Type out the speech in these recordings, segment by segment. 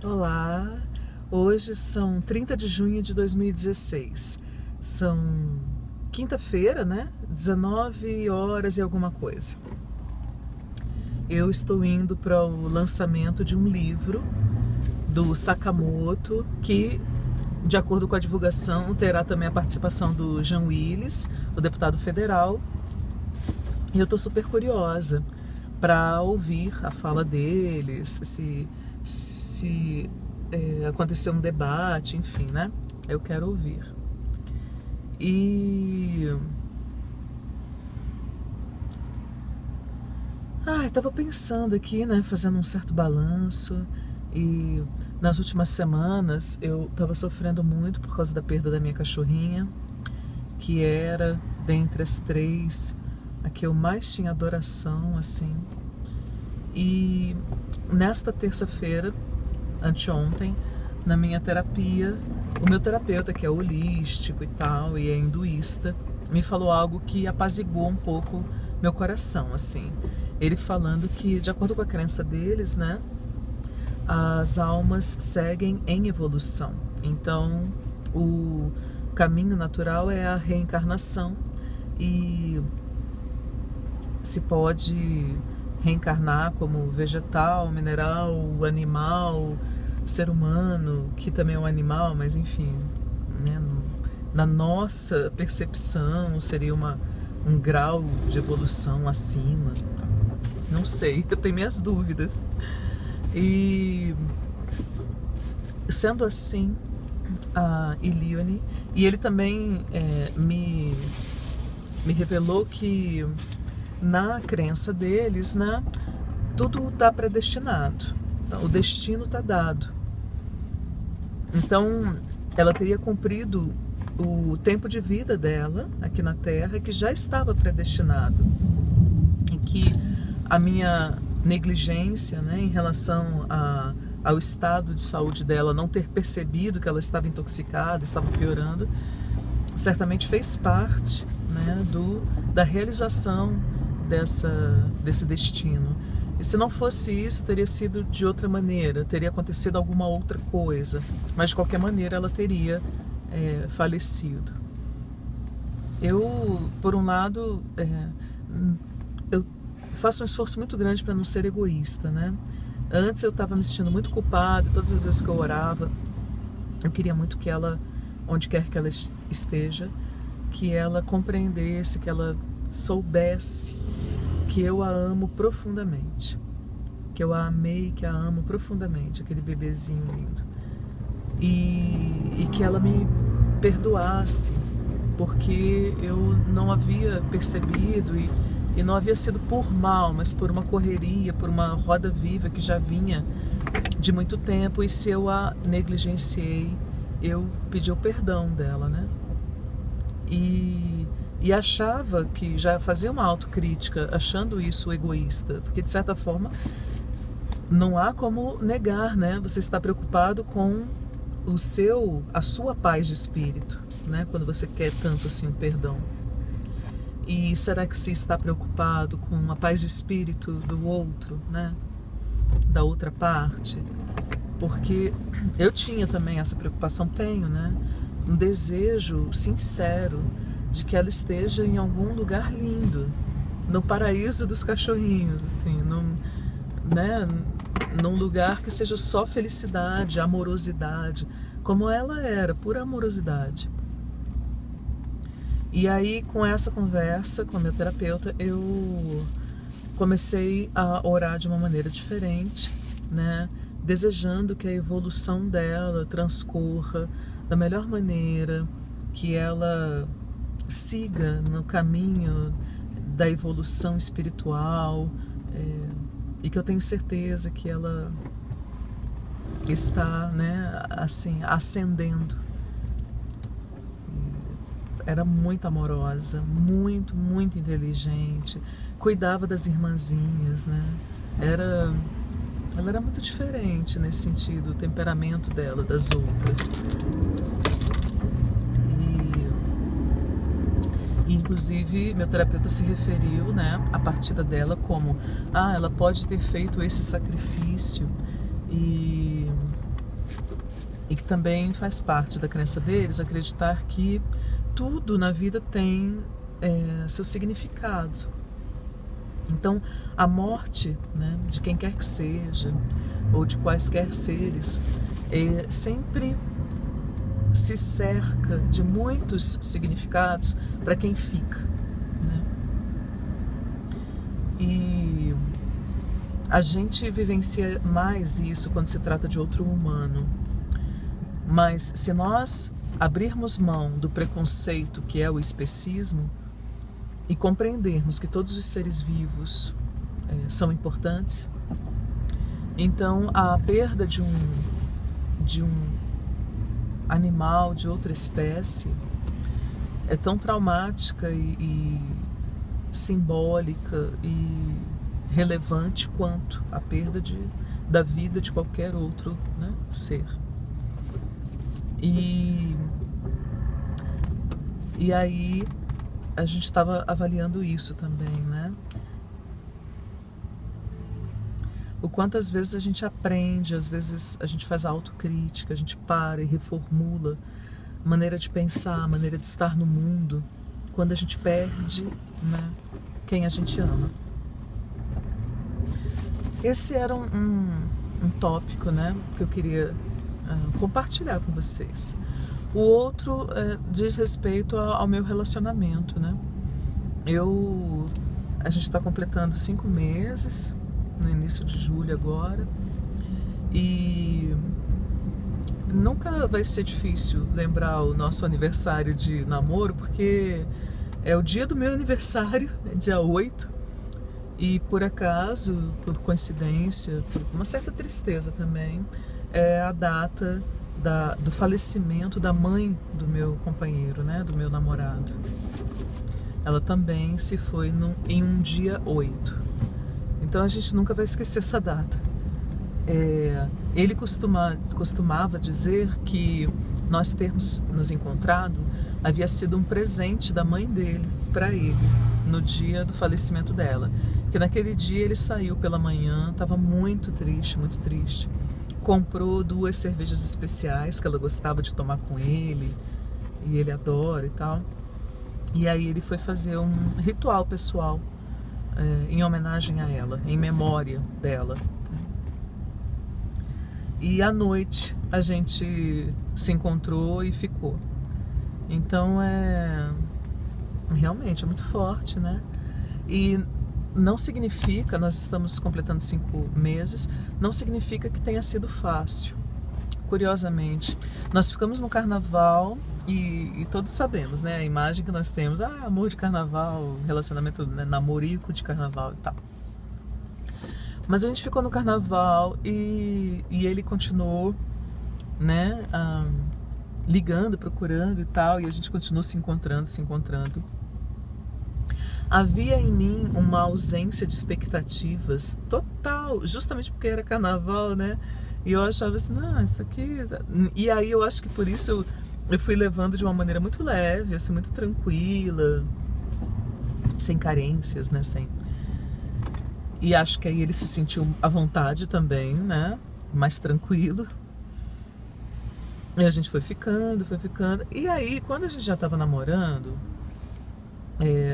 Olá, hoje são 30 de junho de 2016, são quinta-feira, né? 19 horas e alguma coisa. Eu estou indo para o lançamento de um livro do Sakamoto, que, de acordo com a divulgação, terá também a participação do Jean Willis, o deputado federal, e eu estou super curiosa para ouvir a fala deles, se acontecer um debate, enfim, né? Eu quero ouvir. E estava pensando aqui, né, fazendo um certo balanço, e nas últimas semanas eu estava sofrendo muito por causa da perda da minha cachorrinha, que era, dentre as três, a que eu mais tinha adoração, assim. E nesta terça-feira, anteontem, na minha terapia, o meu terapeuta, que é holístico e tal, e é hinduísta, me falou algo que apaziguou um pouco meu coração, assim. Ele falando que, de acordo com a crença deles, né, as almas seguem em evolução. Então, o caminho natural é a reencarnação, e se pode reencarnar como vegetal, mineral, animal, ser humano, que também é um animal, mas enfim, né, na nossa percepção seria um grau de evolução acima. Não sei, eu tenho minhas dúvidas. E sendo assim, a Ilione, e ele também me revelou que na crença deles, né, tudo está predestinado, o destino está dado. Então, ela teria cumprido o tempo de vida dela aqui na Terra, que já estava predestinado, e que a minha negligência, né, em relação ao estado de saúde dela, não ter percebido que ela estava intoxicada, estava piorando, certamente fez parte, né, da realização desse destino. E se não fosse isso, teria sido de outra maneira, teria acontecido alguma outra coisa, mas de qualquer maneira ela teria falecido. Eu, por um lado, eu faço um esforço muito grande para não ser egoísta, né? Antes eu estava me sentindo muito culpada, todas as vezes que eu orava, eu queria muito que ela, onde quer que ela esteja, que ela compreendesse, que ela soubesse que eu a amo profundamente, que eu a amei, que a amo profundamente, aquele bebezinho lindo, e que ela me perdoasse, porque eu não havia percebido, e não havia sido por mal, mas por uma correria, por uma roda viva que já vinha de muito tempo, e se eu a negligenciei, eu pedi o perdão dela, né? E achava que já fazia uma autocrítica, achando isso egoísta, porque de certa forma não há como negar, né? Você está preocupado com a sua paz de espírito, né? Quando você quer tanto assim o perdão. E será que se está preocupado com a paz de espírito do outro, né? Da outra parte? Porque eu tinha também essa preocupação, tenho, né? Um desejo sincero de que ela esteja em algum lugar lindo, no paraíso dos cachorrinhos, assim, num lugar que seja só felicidade, amorosidade, como ela era, pura amorosidade. E aí, com essa conversa com a minha terapeuta, eu comecei a orar de uma maneira diferente, né? Desejando que a evolução dela transcorra da melhor maneira, que ela siga no caminho da evolução espiritual, e que eu tenho certeza que ela está, né, assim, ascendendo. Era muito amorosa, muito, muito inteligente, cuidava das irmãzinhas, né? Ela era muito diferente nesse sentido, o temperamento dela das outras. E inclusive, meu terapeuta se referiu, né, à partida dela como ela pode ter feito esse sacrifício e e que também faz parte da crença deles acreditar que tudo na vida tem seu significado. Então, a morte, né, de quem quer que seja, ou de quaisquer seres, sempre se cerca de muitos significados para quem fica, né? E a gente vivencia mais isso quando se trata de outro humano. Mas se nós abrirmos mão do preconceito que é o especismo e compreendermos que todos os seres vivos são importantes, então a perda de um animal de outra espécie é tão traumática e simbólica e relevante quanto a perda da vida de qualquer outro, né, ser. E aí a gente estava avaliando isso também, né? O quanto às vezes a gente aprende, às vezes a gente faz autocrítica, a gente para e reformula a maneira de pensar, a maneira de estar no mundo, quando a gente perde, né, quem a gente ama. Esse era um tópico, né, que eu queria compartilhar com vocês. O outro diz respeito ao meu relacionamento, né? A gente está completando 5 meses, no início de julho agora, e nunca vai ser difícil lembrar o nosso aniversário de namoro, porque é o dia do meu aniversário, dia 8, e por acaso, por coincidência, por uma certa tristeza também, é a data do falecimento da mãe do meu companheiro, né, do meu namorado. Ela também se foi em um dia 8. Então a gente nunca vai esquecer essa data. Ele costumava dizer que nós termos nos encontrado havia sido um presente da mãe dele para ele, no dia do falecimento dela. Que naquele dia ele saiu pela manhã, estava muito triste, comprou 2 cervejas especiais que ela gostava de tomar com ele, e ele adora e tal. E aí ele foi fazer um ritual pessoal em homenagem a ela, em memória dela. E à noite a gente se encontrou e ficou. Então realmente é muito forte, né? E não significa, nós estamos completando 5 meses, não significa que tenha sido fácil. Curiosamente, nós ficamos no carnaval e todos sabemos, né? A imagem que nós temos, amor de carnaval, relacionamento, né, namorico de carnaval e tal. Mas a gente ficou no carnaval e ele continuou, né, ligando, procurando e tal, e a gente continuou se encontrando. Havia em mim uma ausência de expectativas total, justamente porque era carnaval, né? E eu achava assim, não, isso aqui... E aí eu acho que por isso eu fui levando de uma maneira muito leve, assim, muito tranquila, sem carências, né? E acho que aí ele se sentiu à vontade também, né? Mais tranquilo. E a gente foi ficando. E aí, quando a gente já estava namorando,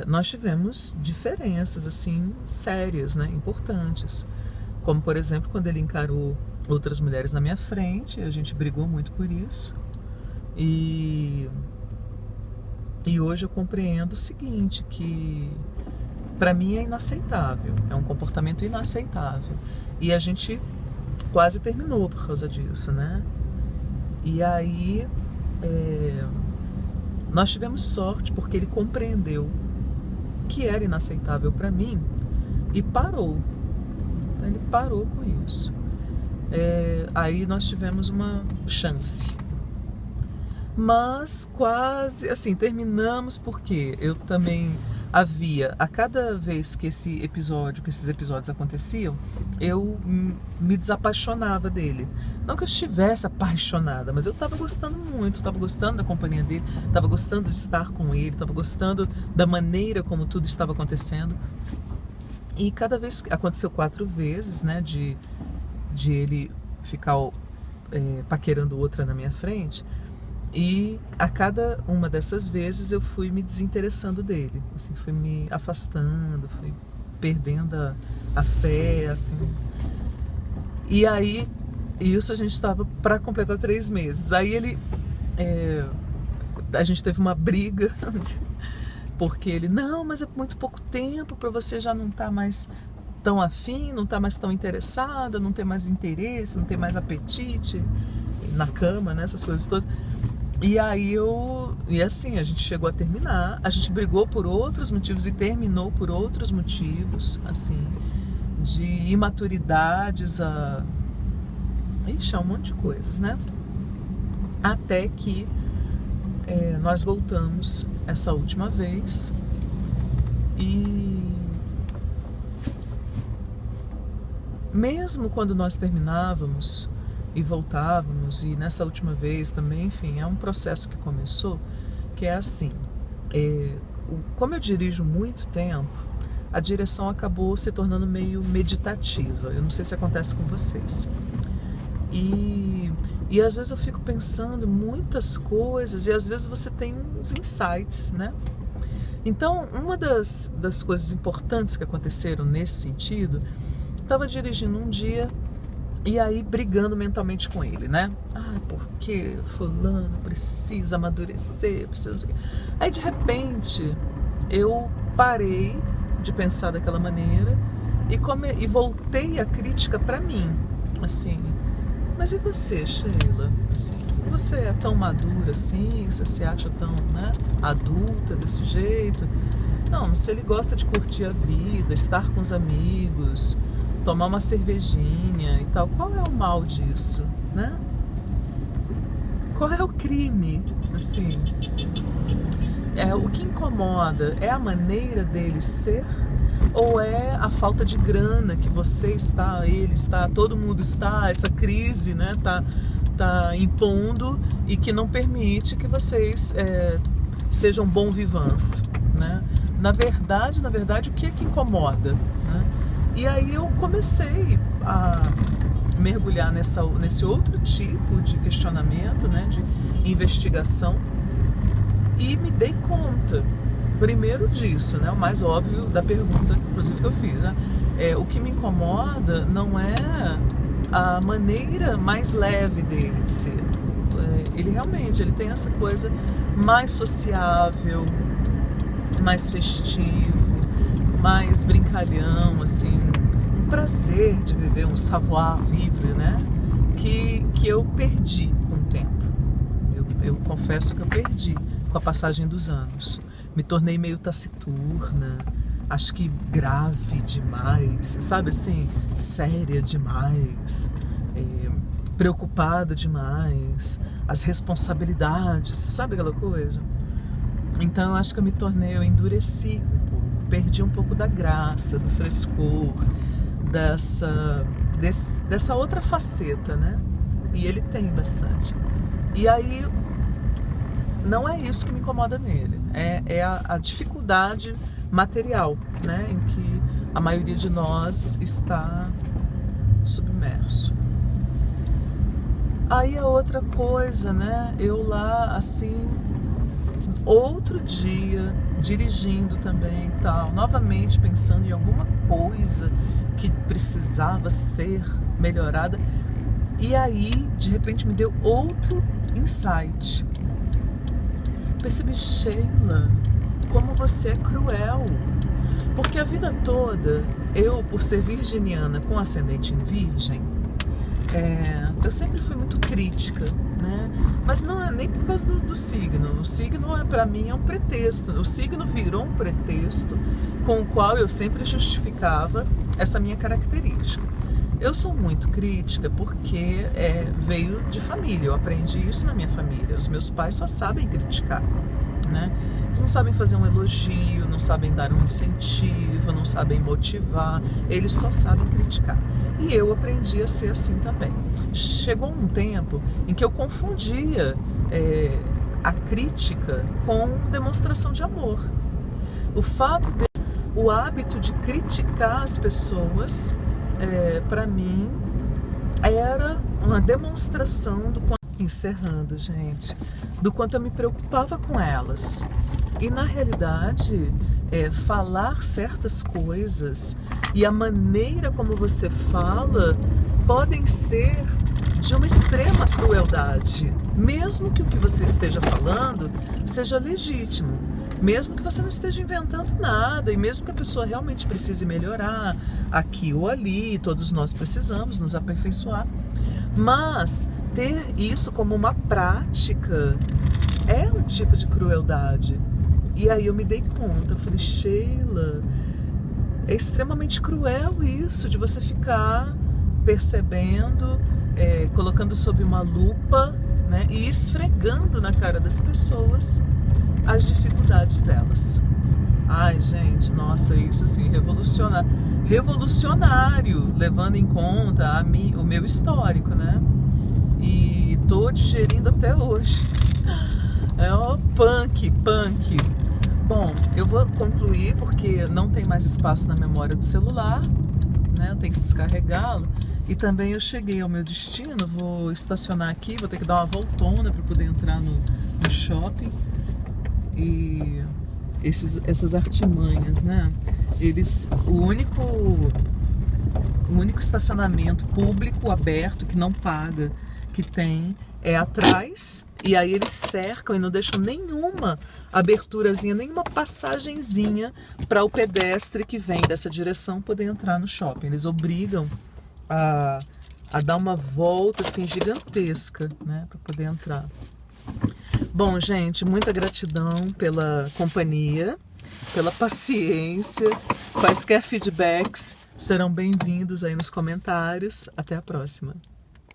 nós tivemos diferenças, assim, sérias, né? Importantes. Como, por exemplo, quando ele encarou outras mulheres na minha frente, a gente brigou muito por isso. E hoje eu compreendo o seguinte, que para mim é inaceitável, é um comportamento inaceitável. E a gente quase terminou por causa disso, né? E aí nós tivemos sorte porque ele compreendeu que era inaceitável para mim e parou. Então ele parou com isso. Aí nós tivemos uma chance. Mas quase, assim, terminamos porque eu também a cada vez que esses episódios aconteciam, eu me desapaixonava dele. Não que eu estivesse apaixonada, mas eu estava gostando muito, estava gostando da companhia dele, estava gostando de estar com ele, estava gostando da maneira como tudo estava acontecendo. E cada vez, aconteceu 4 vezes, né, de ele ficar paquerando outra na minha frente. E a cada uma dessas vezes eu fui me desinteressando dele, assim, fui me afastando, fui perdendo a fé, assim. E aí, isso a gente estava para completar 3 meses. Aí a gente teve uma briga, porque ele, não, mas é muito pouco tempo para você já não estar mais tão afim, não estar mais tão interessada, não ter mais interesse, não ter mais apetite na cama, né, essas coisas todas. E aí e assim, a gente chegou a terminar, a gente brigou por outros motivos e terminou por outros motivos, assim, de imaturidades ixi, um monte de coisas, né? Até que nós voltamos essa última vez e mesmo quando nós terminávamos e voltávamos, e nessa última vez também, enfim, é um processo que começou, que é assim, como eu dirijo muito tempo, a direção acabou se tornando meio meditativa. Eu não sei se acontece com vocês. E às vezes eu fico pensando muitas coisas, e às vezes você tem uns insights, né? Então, uma das coisas importantes que aconteceram nesse sentido, estava dirigindo um dia e aí brigando mentalmente com ele, né? Porque fulano precisa amadurecer, precisa... Aí de repente eu parei de pensar daquela maneira e voltei a crítica para mim, assim. Mas e você, Sheila? Assim, você é tão madura assim? Você se acha tão, né, adulta desse jeito? Não, se ele gosta de curtir a vida, estar com os amigos, tomar uma cervejinha e tal, qual é o mal disso, né? Qual é o crime, assim? O que incomoda é a maneira dele ser, ou é a falta de grana que você está, ele está, todo mundo está, essa crise, né, tá impondo e que não permite que vocês sejam bons vivants, né? Na verdade, o que é que incomoda, né? E aí eu comecei a mergulhar nesse outro tipo de questionamento, né, de investigação, e me dei conta, primeiro disso, né, o mais óbvio da pergunta, inclusive, que eu fiz, né, o que me incomoda não é a maneira mais leve dele de ser. Ele realmente, ele tem essa coisa mais sociável, mais festivo, mais brincalhão, assim, um prazer de viver, um savoir-vivre, né? Que eu perdi com o tempo. Eu confesso que eu perdi com a passagem dos anos. Me tornei meio taciturna, acho que grave demais, sabe assim, séria demais, preocupada demais, as responsabilidades, sabe aquela coisa? Então eu acho que eu endureci um pouco, perdi um pouco da graça, do frescor, dessa outra faceta, né? E ele tem bastante. E aí, não é isso que me incomoda nele, é a dificuldade material, né? Em que a maioria de nós está submerso. Aí a outra coisa, né? Eu lá, assim, outro dia, dirigindo também e tal, novamente pensando em alguma coisa que precisava ser melhorada. E aí, de repente, me deu outro insight. Percebi, Sheila, como você é cruel. Porque a vida toda, eu, por ser virginiana com ascendente em virgem, eu sempre fui muito crítica, né? Mas não é nem por causa do signo. O signo, para mim, é um pretexto. O signo virou um pretexto com o qual eu sempre justificava essa minha característica. Eu sou muito crítica porque veio de família. Eu aprendi isso na minha família. Os meus pais só sabem criticar, né? Eles não sabem fazer um elogio, não sabem dar um incentivo, não sabem motivar. Eles só sabem criticar. E eu aprendi a ser assim também. Chegou um tempo em que eu confundia a crítica com demonstração de amor. O hábito de criticar as pessoas, para mim, era uma demonstração do quanto, encerrando, gente, do quanto eu me preocupava com elas. E na realidade, falar certas coisas e a maneira como você fala podem ser de uma extrema crueldade, mesmo que o que você esteja falando seja legítimo, mesmo que você não esteja inventando nada e mesmo que a pessoa realmente precise melhorar aqui ou ali, todos nós precisamos nos aperfeiçoar, mas ter isso como uma prática é um tipo de crueldade. E aí eu me dei conta, eu falei, Sheila, é extremamente cruel isso, de você ficar percebendo, colocando sob uma lupa, né, e esfregando na cara das pessoas as dificuldades delas. Ai, gente, nossa, isso assim, revolucionário, levando em conta o meu histórico, né? E tô digerindo até hoje. É ó, punk. Bom, eu vou concluir porque não tem mais espaço na memória do celular, né? Eu tenho que descarregá-lo. E também eu cheguei ao meu destino, vou estacionar aqui, vou ter que dar uma voltona para poder entrar no shopping. E essas artimanhas, né? O único estacionamento público aberto que não paga que tem é atrás, e aí eles cercam e não deixam nenhuma aberturazinha, nenhuma passagenzinha para o pedestre que vem dessa direção poder entrar no shopping. Eles obrigam a dar uma volta assim gigantesca, né, para poder entrar. Bom, gente, muita gratidão pela companhia, pela paciência. Quaisquer feedbacks serão bem-vindos aí nos comentários. Até a próxima.